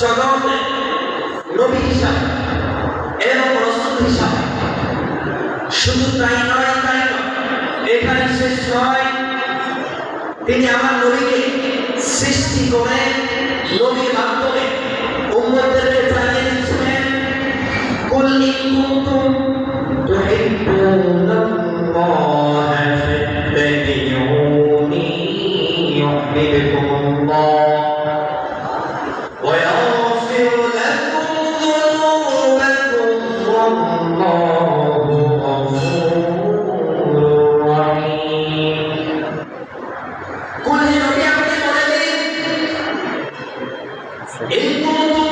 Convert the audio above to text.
জগতে নবী হিসাবে এবং রাসূল হিসাবে। শুধু তাই নয়, এখানে শেষ নয়, তিনি আমার নবীকে সৃষ্টি করে নবীর মাধ্যমে উম্মতদেরকে জানিয়ে দিচ্ছেন, কুল ইন কুনতুম তুহিব্বুনাল্লাহ ফাত্তাবিউনি ইউহিব্বুকুমুল্লাহ ওয়া ইয়াগফির লাকুম যুনুবাকুম ওয়াল্লাহু গফুরুর রাহিম। কুল হে নবী, আপনি বলে দিন, ইন কুনতুম